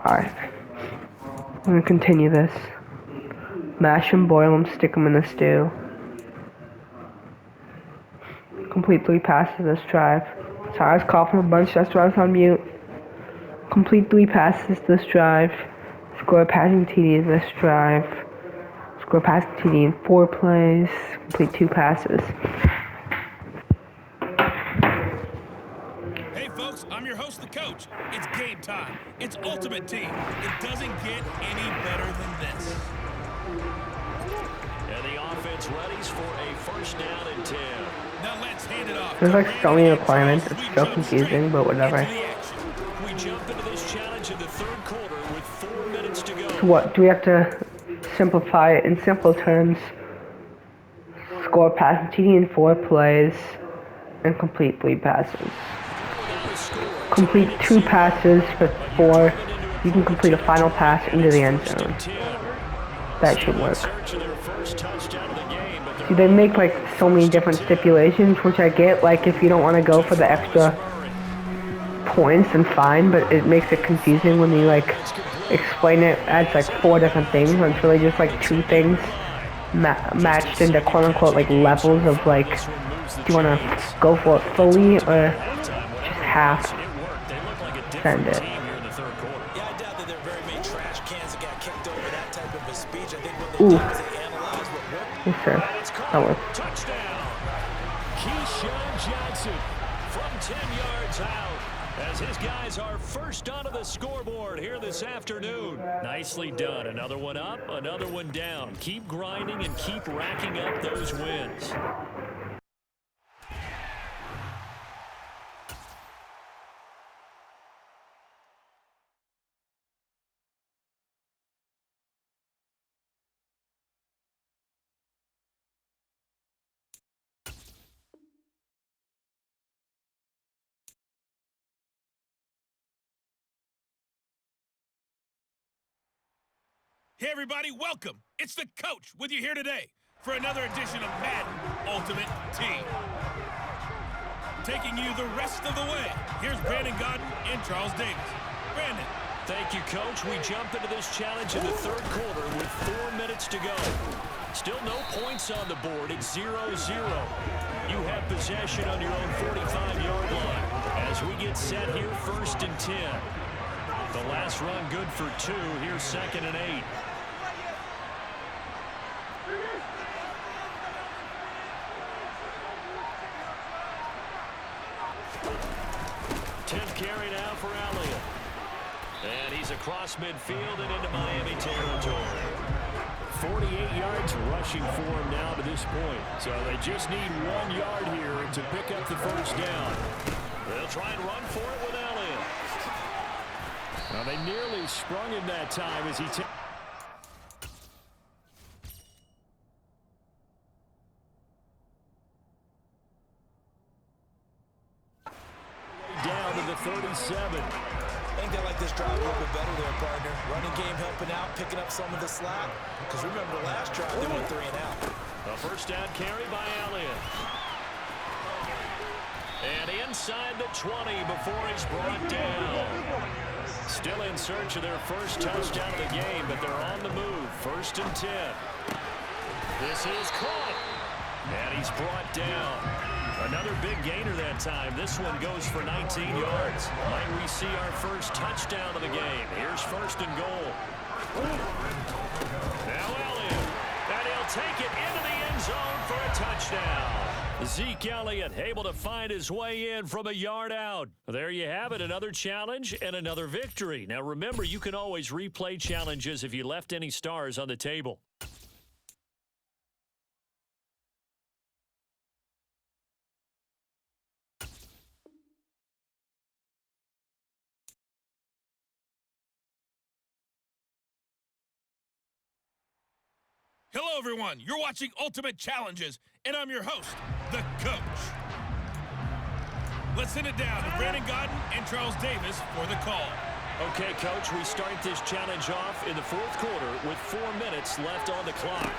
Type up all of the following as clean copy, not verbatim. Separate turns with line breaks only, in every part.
Alright. I'm gonna continue this. Mash them, boil them, stick them in the stew. Complete 3 passes this drive. Sorry, I was coughing a bunch, that's why I was on mute. Complete 3 passes this drive. Score a passing TD this drive. Score a passing TD in 4 plays. Complete 2 passes.
Hey folks, I'm your host, the coach. It's game time. It's Ultimate Team. It doesn't get any better than this.
And the offense readies for a first down and 10.
Now let's hand it off.
There's like so many requirements, it's so confusing, but whatever.
We jump into this challenge in the third quarter with 4 minutes to go.
So what, do we have to simplify it in simple terms? Score a passing TD in 4 plays and complete 3 passes. Complete 2 passes for 4. You can complete a final pass into the end zone. That should work. See, they make like so many different stipulations, which I get. Like if you don't want to go for the extra points, then fine. But it makes it confusing when you like explain it as like 4 different things when it's really just like 2 things matched into quote unquote like levels of like, do you want to go for it fully or just half? Send it. Ooh. Yes, sir. That works.
Touchdown. Keyshawn Johnson from 10 yards out as his guys are first onto the scoreboard here this afternoon. Nicely done. Another one up, another one down. Keep grinding and keep racking up those wins.
Hey everybody, welcome. It's the coach with you here today for another edition of Madden Ultimate Team. Taking you the rest of the way, here's Brandon Godden and Charles Davis. Brandon.
Thank you, Coach. We jump into this challenge in the third quarter with 4 minutes to go. Still no points on the board. It's 0-0. You have possession on your own 45-yard line as we get set here first and 10. The last run good for 2. Here's second and 8. 10th carry now for Elliott. And he's across midfield and into Miami territory. 48 yards rushing for him now to this point. So they just need 1 yard here to pick up the first down. They'll try and run for it with Elliott. Well, they nearly sprung him that time as he down to the 37.
I think they like this drive a little bit better there, partner. Running game helping out, picking up some of the slack. Because remember, last drive they went 3 and out.
A first down carry by Elliott. And inside the 20 before he's brought down. Still in search of their first touchdown of the game, but they're on the move. First and 10. This is caught. And he's brought down. Another big gainer that time. This one goes for 19 yards. Might we see our first touchdown of the game? Here's first and goal. Now Elliott. And he'll take it into the end zone for a touchdown. Zeke Elliott able to find his way in from a yard out. There you have it, another challenge and another victory. Now remember, you can always replay challenges if you left any stars on the table.
Hello everyone, you're watching Ultimate Challenges, and I'm your host, the coach. Let's send it down to Brandon Godden and Charles Davis for the call.
Okay, Coach, we start this challenge off in the fourth quarter with 4 minutes left on the clock.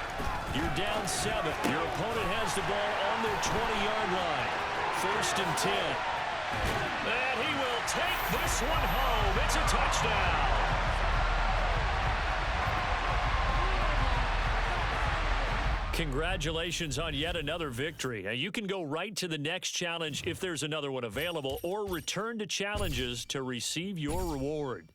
You're down 7. Your opponent has the ball on their 20-yard line. First and 10. And he will take this one home. It's a touchdown. Congratulations on yet another victory. Now, you can go right to the next challenge if there's another one available, or return to challenges to receive your reward.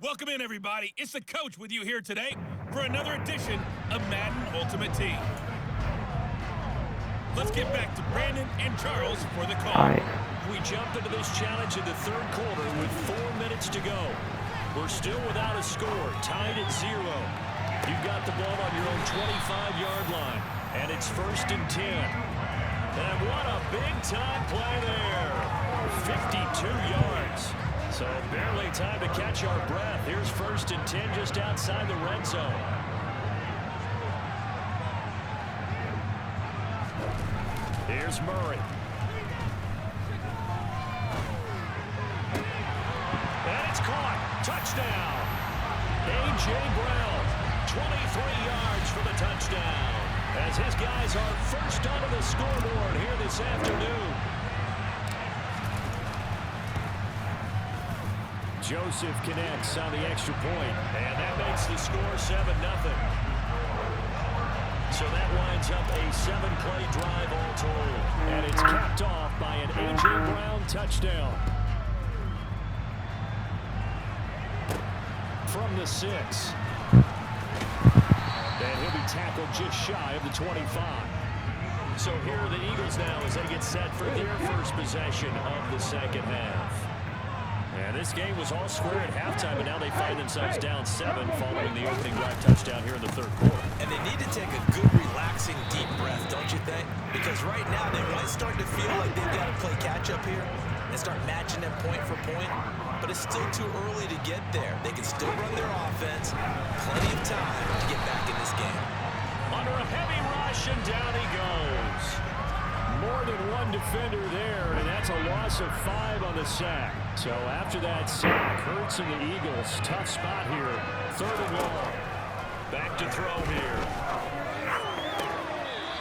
Welcome in, everybody. It's the coach with you here today for another edition of Madden Ultimate Team. Let's get back to Brandon and Charles for the call.
All right.
We jump into this challenge in the third quarter with 4 minutes to go. We're still without a score, tied at 0. You've got the ball on your own 25-yard line, and it's 1st and 10. And what a big-time play there. 52 yards. So barely time to catch our breath. Here's 1st and 10 just outside the red zone. Here's Murray. And it's caught. Touchdown. A.J. Brown, 23 yards for the touchdown. As his guys are first onto the scoreboard here this afternoon. Joseph connects on the extra point, and that makes the score 7-0. So that winds up a 7-play drive all told, and it's capped off by an A.J. Brown touchdown. From the 6. And he'll be tackled just shy of the 25. So here are the Eagles now as they get set for their first possession of the second half. And this game was all square at halftime, and now they find themselves down 7 following the opening drive touchdown here in the third quarter.
And they need to take a good, relaxing, deep breath, don't you think? Because right now they might start to feel like they've got to play catch-up here and start matching them point for point. But it's still too early to get there. They can still run their offense. Plenty of time to get back in this game.
Under a heavy rush, and down he goes. More than one defender there, and that's a loss of 5 on the sack. So after that sack, Hurts and the Eagles, tough spot here. 3rd and long. Back to throw here.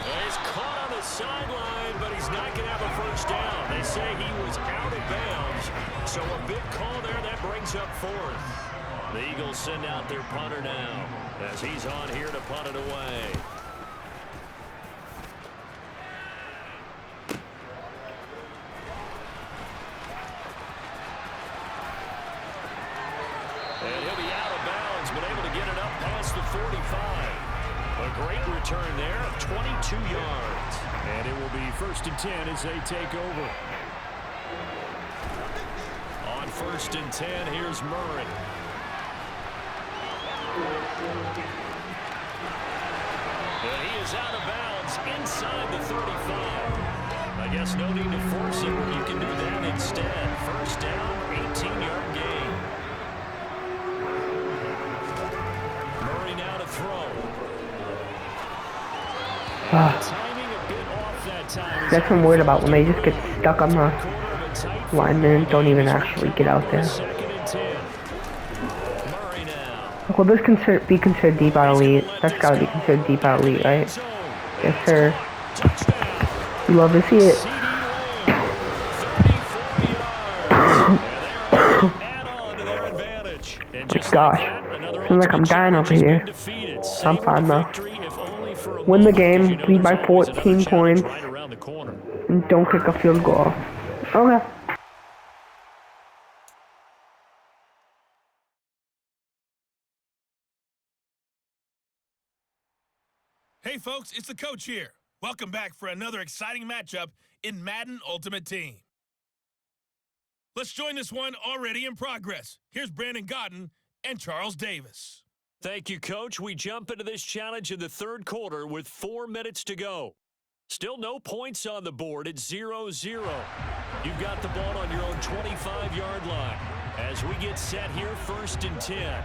He's caught on the sideline, but he's not going to have a first down. They say he was out of bounds. So a big call there, that brings up 4th. The Eagles send out their punter now, as he's on here to punt it away. And he'll be out of bounds, but able to get it up past the 45. A great return there of 22 yards. And it will be 1st and 10 as they take over. On 1st and 10, here's Murray. And he is out of bounds inside the 35. I guess no need to force it. You can do that instead. 1st down, 18-yard gain. Murray now to throw. Timing a bit off that time.
That's what I'm worried about, when they just get stuck on the linemen and don't even actually get out there.
2nd and 10. Murray now.
Will this be considered deep out elite? That's gotta be considered deep out elite, right? Yes, sir. You love to see it. Gosh, seems like I'm dying over here. I'm fine though. Win the game, lead by 14 points, and don't kick a field goal. Okay.
Hey folks, it's the coach here. Welcome back for another exciting matchup in Madden Ultimate Team. Let's join this one already in progress. Here's Brandon Godden and Charles Davis.
Thank you, Coach. We jump into this challenge in the third quarter with 4 minutes to go. Still no points on the board. It's 0-0. You've got the ball on your own 25-yard line. As we get set here, 1st and 10.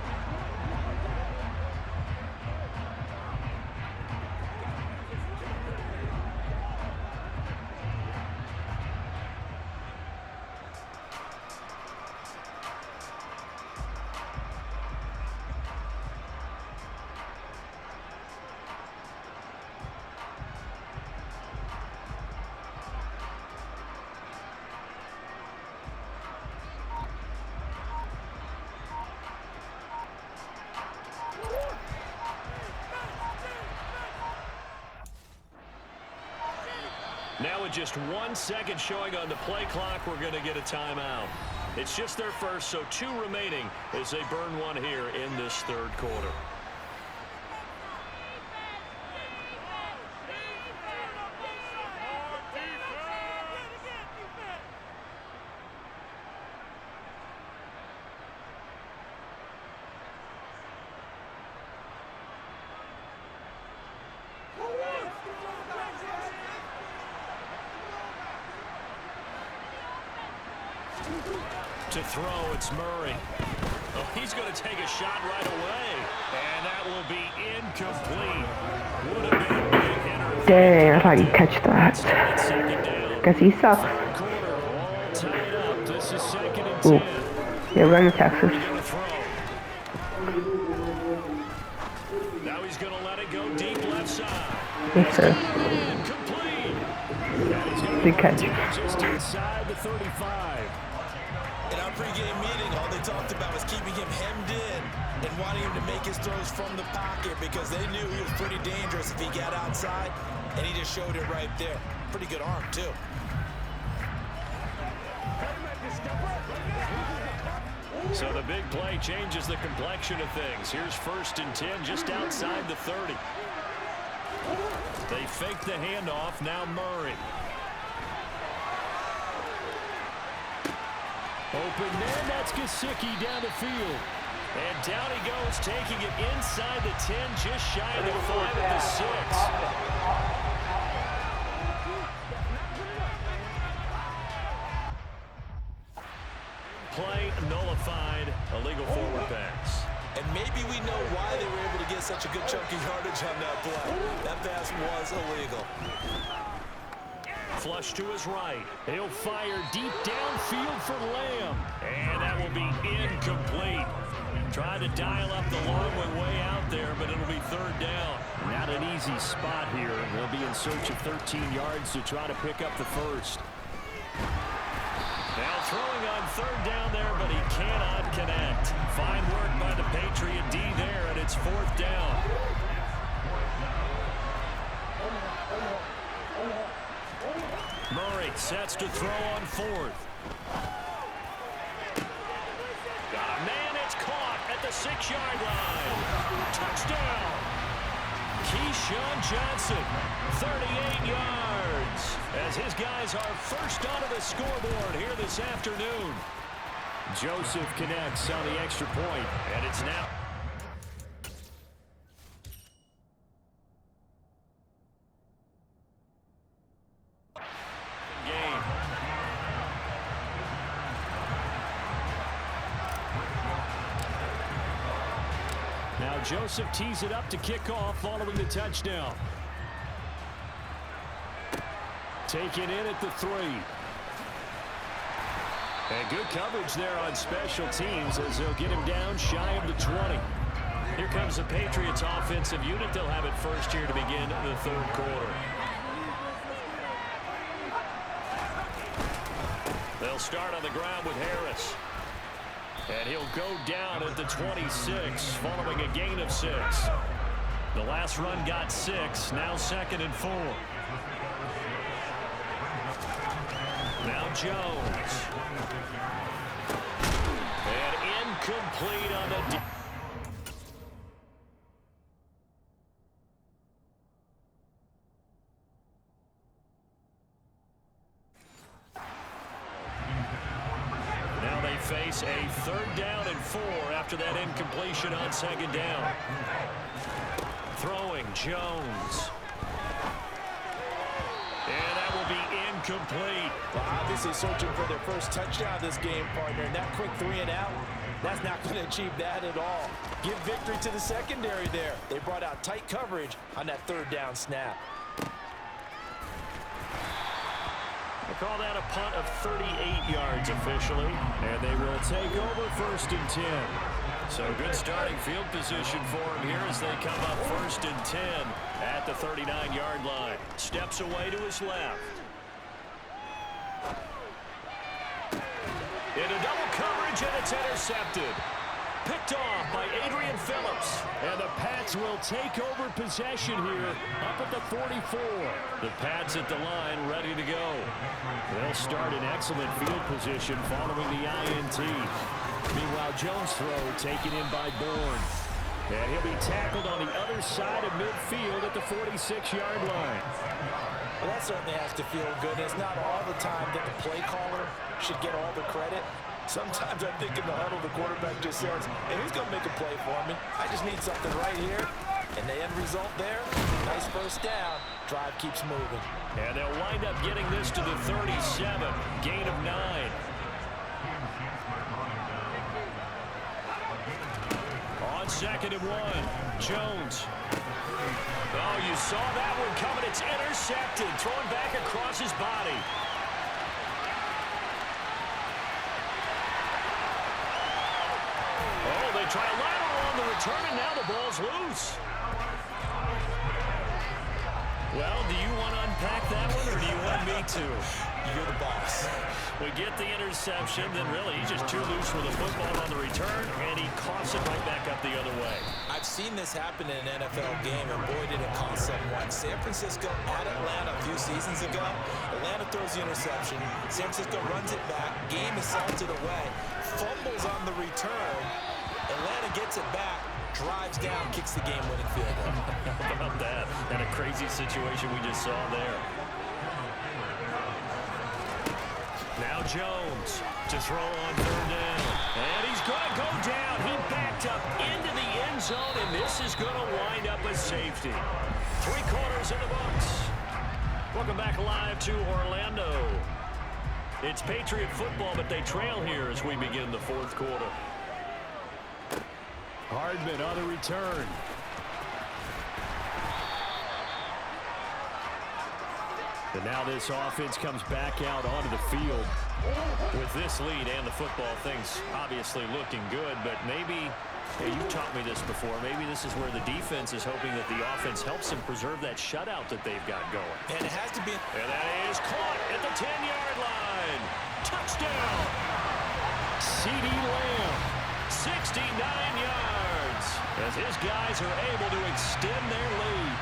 Now with just 1 second showing on the play clock, we're going to get a timeout. It's just their first, so 2 remaining as they burn one here in this third quarter. To throw, it's Murray. Oh, he's going to take a shot right away. And that will be incomplete. Would have been a big hitter.
Dang, I thought he'd catch that. Guess he sucks.
This is 2nd and 10.
Ooh. Yeah, run to Texas.
Now he's going to let it go deep left side.
Yes, sir. Big catch.
Just inside the 35.
In our pregame meeting, all they talked about was keeping him hemmed in and wanting him to make his throws from the pocket because they knew he was pretty dangerous if he got outside, and he just showed it right there. Pretty good arm, too.
So the big play changes the complexion of things. Here's 1st and 10 just outside the 30. They fake the handoff. Now Murray. Open man, that's Gesicki down the field. And down he goes, taking it inside the 10, just shy of the 5 at the 6. Play nullified, illegal forward pass.
And maybe we know why they were able to get such a good chunky yardage on that play. That pass was illegal.
Flush to his right. He'll fire deep downfield for Lamb. And that will be incomplete. Trying to dial up the long way out there, but it'll be 3rd down. Not an easy spot here. They'll be in search of 13 yards to try to pick up the first. Now throwing on 3rd down there, but he cannot connect. Fine work by the Patriot D there, and it's 4th down. Murray sets to throw on 4th. Got a man, it's caught at the 6-yard line. Touchdown. Keyshawn Johnson, 38 yards. As his guys are first onto the scoreboard here this afternoon. Joseph connects on the extra point, and it's now. Now Joseph tees it up to kick off following the touchdown. Taken in at the 3. And good coverage there on special teams as they'll get him down shy of the 20. Here comes the Patriots offensive unit. They'll have it first here to begin the 3rd quarter. They'll start on the ground with Harris. And he'll go down at the 26 following a gain of 6. The last run got 6. Now 2nd and 4. Now Jones. And incomplete on the... face a 3rd down and 4 after that incompletion on 2nd down. Throwing Jones. And that will be incomplete.
Well, obviously searching for their first touchdown this game, partner. And that quick 3 and out, that's not going to achieve that at all. Give victory to the secondary there. They brought out tight coverage on that 3rd down snap.
They call that a punt of 38 yards officially, and they will take over 1st and 10. So good starting field position for him here as they come up 1st and 10 at the 39-yard line. Steps away to his left. Into double coverage, and it's intercepted. Picked off by Adrian Phillips. And the Pats will take over possession here up at the 44. The Pats at the line ready to go. They'll start in excellent field position following the INT. Meanwhile, Jones' throw taken in by Bourne. And he'll be tackled on the other side of midfield at the 46-yard line.
Well, that certainly has to feel good. It's not all the time that the play caller should get all the credit. Sometimes I think in the huddle, the quarterback just says, hey, who's going to make a play for me? I just need something right here. And the end result there, nice first down. Drive keeps moving.
And they'll wind up getting this to the 37. Gain of 9. On 2nd and 1, Jones. Oh, you saw that one coming. It's intercepted. Thrown back across his body. Oh, they try a lateral on the return, and now the ball's loose. Well, do you want to unpack that one, or do you want me to?
You're the boss.
We get the interception, then really he's just too loose with the football on the return, and he coughs it right back up the other way.
I've seen this happen in an NFL game, and boy, did it cost someone. San Francisco at Atlanta a few seasons ago. Atlanta throws the interception. San Francisco runs it back. Game is salted away. Fumbles on the return. Atlanta gets it back. Drives down, kicks the game-winning field goal.
How about that? And a crazy situation we just saw there. Now Jones to throw on 3rd down. And he's going to go down. He backed up into the end zone, and this is going to wind up a safety. 3 quarters in the books. Welcome back live to Orlando. It's Patriot football, but they trail here as we begin the 4th quarter. Hardman on the return. And now this offense comes back out onto the field. With this lead and the football, things obviously looking good, but maybe, hey, you've taught me this before, maybe this is where the defense is hoping that the offense helps them preserve that shutout that they've got going.
And it has to be.
And that is caught at the 10-yard line. Touchdown. CeeDee Lamb, 69 yards, as his guys are able to extend their lead.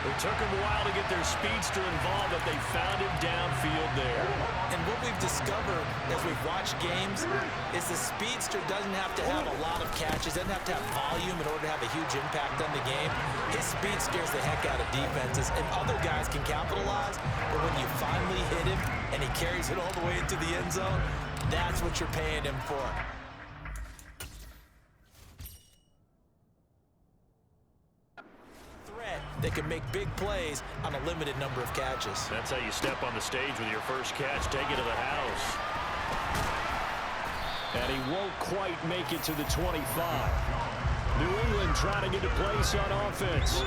It took them a while to get their speedster involved, but they found him downfield there.
And what we've discovered as we've watched games is the speedster doesn't have to have a lot of catches, doesn't have to have volume in order to have a huge impact on the game. His speed scares the heck out of defenses, and other guys can capitalize, but when you finally hit him and he carries it all the way into the end zone, that's what you're paying him for. They can make big plays on a limited number of catches.
That's how you step on the stage with your first catch. Take it to the house. And he won't quite make it to the 25. New England trying to get a place on offense.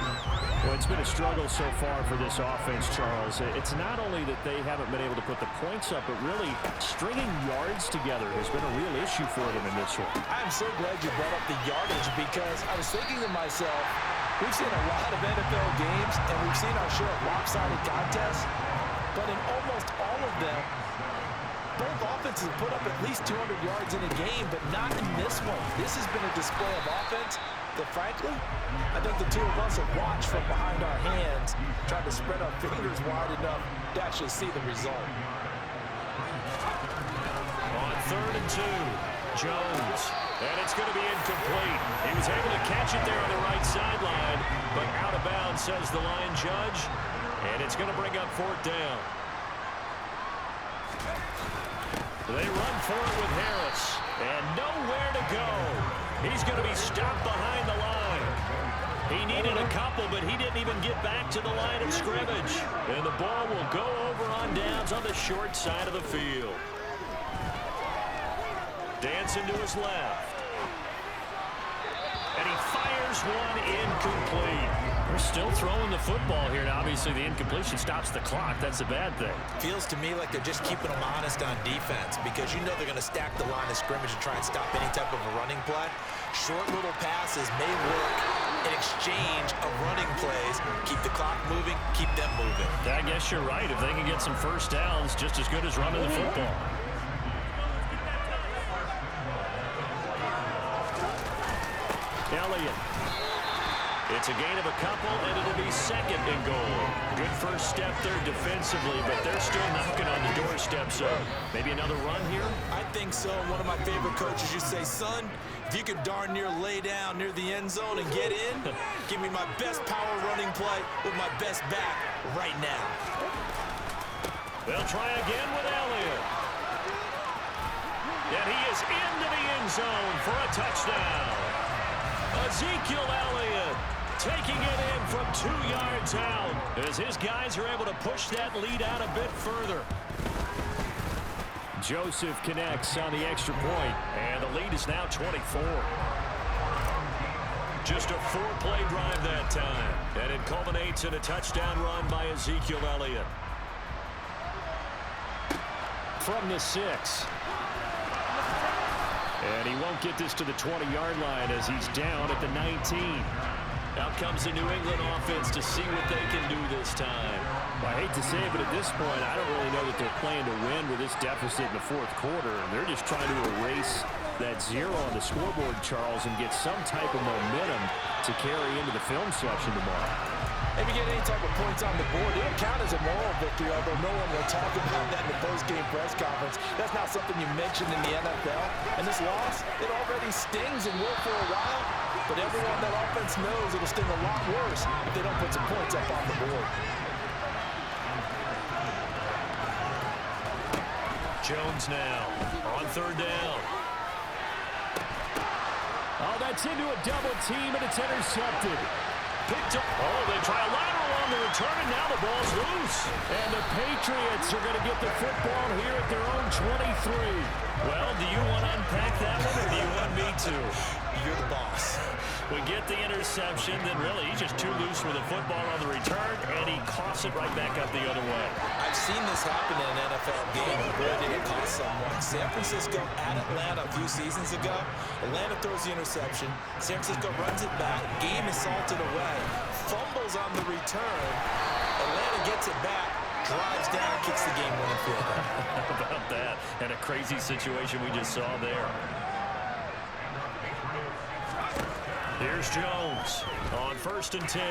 Well, it's been a struggle so far for this offense, Charles. It's not only that they haven't been able to put the points up, but really stringing yards together has been a real issue for them in this one.
I'm so glad you brought up the yardage, because I was thinking to myself, we've seen a lot of NFL games, and we've seen our share of lopsided contests, but in almost all of them, both offenses put up at least 200 yards in a game, but not in this one. This has been a display of offense that, frankly, I think the two of us have watched from behind our hands, trying to spread our fingers wide enough to actually see the result.
On 3rd and 2, Jones. And it's going to be incomplete. He was able to catch it there on the right sideline, but out of bounds, says the line judge. And it's going to bring up 4th down. They run for it with Harris. And nowhere to go. He's going to be stopped behind the line. He needed a couple, but he didn't even get back to the line of scrimmage. And the ball will go over on downs on the short side of the field. Dancing to his left. And he fires one incomplete. We're still throwing the football here, and obviously the incompletion stops the clock. That's a bad thing.
Feels to me like they're just keeping them honest on defense, because you know they're going to stack the line of scrimmage and try and stop any type of a running play. Short little passes may work in exchange of running plays. Keep the clock moving, keep them moving.
I guess you're right. If they can get some first downs, just as good as running the football. It's a gain of a couple, and it'll be second and goal. Good first step there defensively, but they're still knocking on the doorstep, so maybe another run here?
I think so. One of my favorite coaches used to say, son, if you could darn near lay down near the end zone and get in, give me my best power running play with my best back right now.
They'll try again with Elliott. And he is into the end zone for a touchdown. Ezekiel Elliott taking it in from 2 yards out as his guys are able to push that lead out a bit further. Joseph connects on the extra point, and the lead is now 24. Just a 4-play drive that time, and it culminates in a touchdown run by Ezekiel Elliott. From the 6. And he won't get this to the 20-yard line as he's down at the 19. Out comes the New England offense to see what they can do this time.
Well, I hate to say it, but at this point, I don't really know that they're playing to win with this deficit in the fourth quarter. They're just trying to erase that 0 on the scoreboard, Charles, and get some type of momentum to carry into the film section tomorrow.
If you get any type of points on the board, it'll count as a moral victory, although no one will talk about that in the post-game press conference. That's not something you mentioned in the NFL. And this loss, it already stings and will for a while, but everyone on that offense knows it'll sting a lot worse if they don't put some points up on the board.
Jones now on third down.
Oh, that's into a double team, and it's intercepted.
Picked up. Oh, they try a lateral on the return, and now the ball's loose.
And the Patriots are going to get the football here at their own 23.
Well, do you want to unpack that one, or do you want me to?
You're the boss.
We get the interception, then really he's just too loose with the football on the return, and he coughs it right back up the other way.
I've seen this happen in an NFL game. Where did it cost someone? San Francisco at Atlanta a few seasons ago. Atlanta throws the interception. San Francisco runs it back. Game is salted away. Fumbles on the return. Atlanta gets it back. Drives down, kicks the game-winning field goal.
How about that? And a crazy situation we just saw there. Here's Jones on 1st and 10.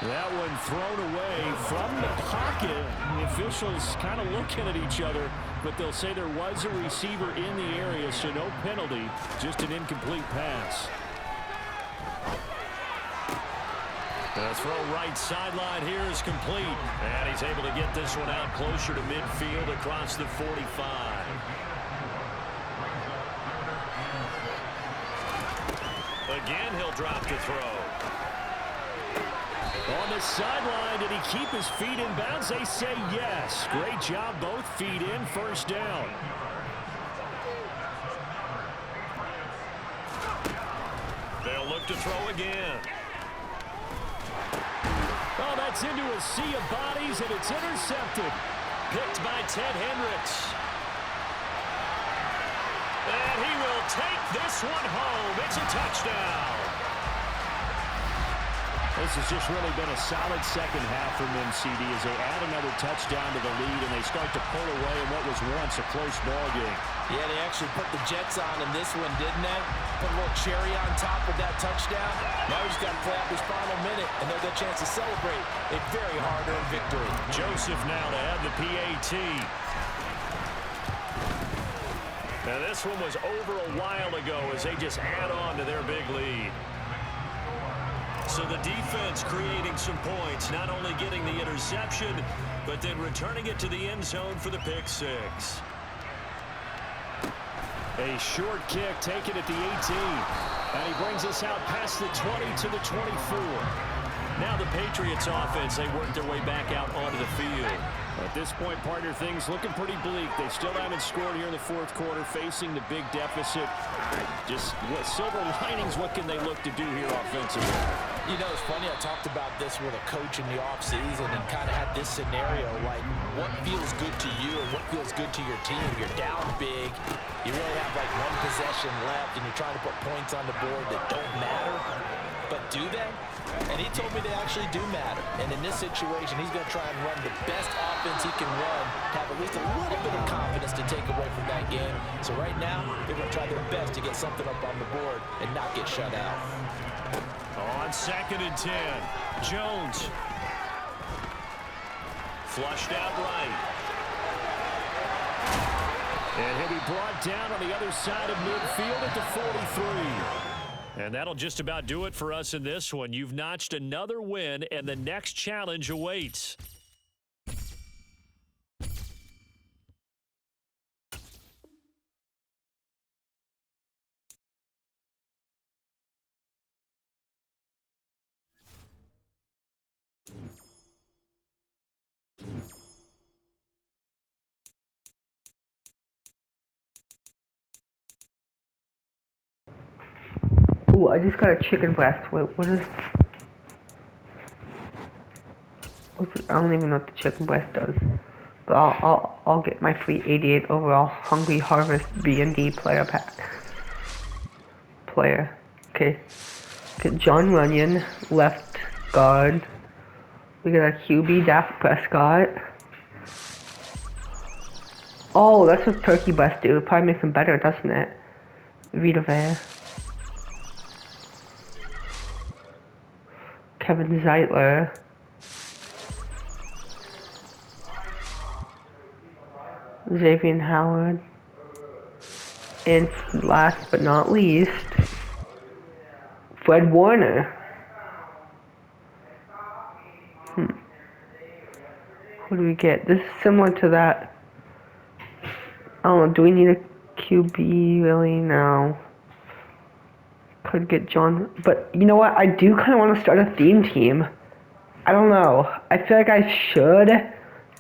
That one thrown away from the pocket. The officials kind of looking at each other, but they'll say there was a receiver in the area, so no penalty, just an incomplete pass.
The throw right sideline here is complete, and he's able to get this one out closer to midfield across the 45. Again, he'll drop the throw.
On the sideline, did he keep his feet in bounds? They say yes. Great job, both feet in, first down.
They'll look to throw again.
Oh, that's into a sea of bodies, and it's intercepted.
Picked by Ted Hendricks. And he will take this one home. It's a touchdown.
This has just really been a solid second half from them, CD, as they add another touchdown to the lead, and they start to pull away in what was once a close ball game.
Yeah, they actually put the Jets on in this one, didn't they? Put a little cherry on top with that touchdown. Now he's got to play out this final minute, and they'll get a chance to celebrate a very hard-earned victory.
Joseph now to add the PAT. Now this one was over a while ago as they just add on to their big lead. So the defense creating some points, not only getting the interception, but then returning it to the end zone for the pick six.
A short kick taken at the 18. And he brings us out past the 20 to the 24.
Now the Patriots offense, they work their way back out onto the field.
At this point, partner, things looking pretty bleak. They still haven't scored here in the fourth quarter, facing the big deficit. Just what silver linings, what can they look to do here offensively?
You know, it's funny, I talked about this with a coach in the offseason and kind of had this scenario, like what feels good to you and what feels good to your team. You're down big, you really have like one possession left, and you're trying to put points on the board that don't matter.
But do they? And he told me they actually do matter. And in this situation, he's going to try and run the best offense he can run, have at least a little bit of confidence to take away from that game. So right now, they're going to try their best to get something up on the board and not get shut out.
On 2nd and 10, Jones. Flushed out right. And he'll be brought down on the other side of midfield at the 43. And that'll just about do it for us in this one. You've notched another win, and the next challenge awaits.
Ooh, I just got a chicken breast. Wait, what is... I don't even know what the chicken breast does. But I'll get my free 88 overall Hungry Harvest B&D player pack. Okay. Get John Runyon, left guard. We got a QB, Dak Prescott. Oh, that's what turkey breast do. It probably makes them better, doesn't it? Vita Vea. Kevin Zeitler. Xavier Howard. And last but not least, Fred Warner. What do we get? This is similar to that. I don't know, do we need a QB really? No. Could get John, but you know what? I do kind of want to start a theme team. I don't know. I feel like I should,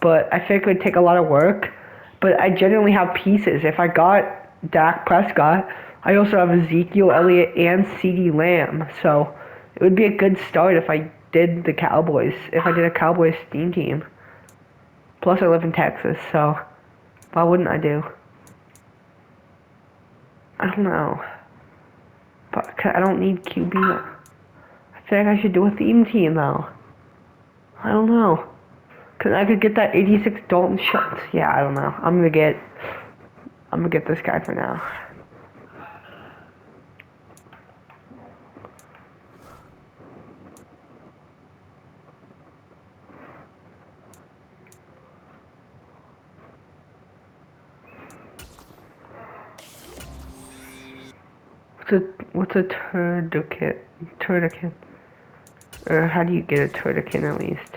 but I feel like it would take a lot of work. But I genuinely have pieces. If I got Dak Prescott, I also have Ezekiel Elliott and CeeDee Lamb. So it would be a good start if I did the Cowboys. If I did a Cowboys theme team. Plus I live in Texas, so why wouldn't I do? I don't know. But I don't need QB. I feel like I should do a theme team though. I don't know. Cause I could get that 86 Dalton Schultz. Yeah, I don't know. I'm gonna get this guy for now. What's a turducken? Turducken. Or how do you get a turducken at least?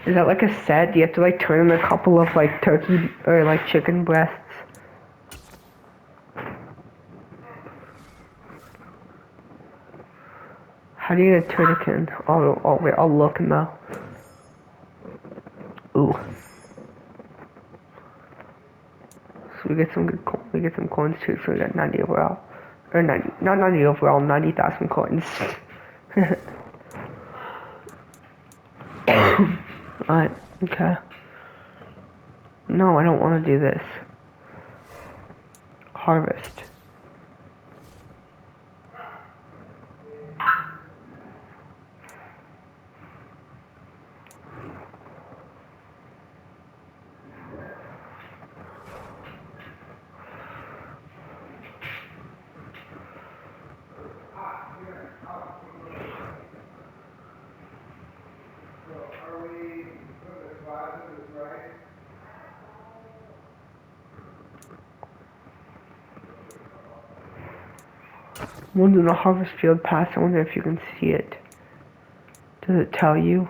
Is that like a set? Do you have to like turn in a couple of like turkey or like chicken breasts? How do you get a turducken? Oh wait, I'll look now. Ooh. So we get some good we get some coins too, so we got 90 overall. Or 90, not 90 overall, 90,000 coins. Alright, okay. No, I don't want to do this. Harvest. One's in the harvest field pass. I wonder if you can see it. Does it tell you?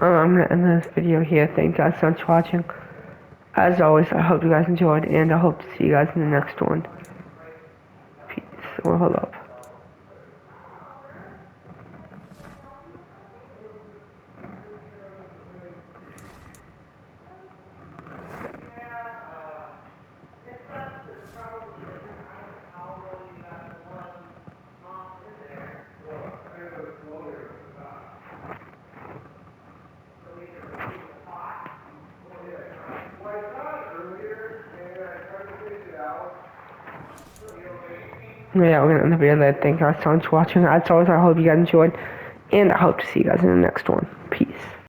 I'm gonna end this video here. Thank you guys so much for watching. As always, I hope you guys enjoyed, and I hope to see you guys in the next one. Peace. Well, hold up. Yeah, we're gonna end the video there. Thank you guys so much for watching. As always, I hope you guys enjoyed, and I hope to see you guys in the next one. Peace.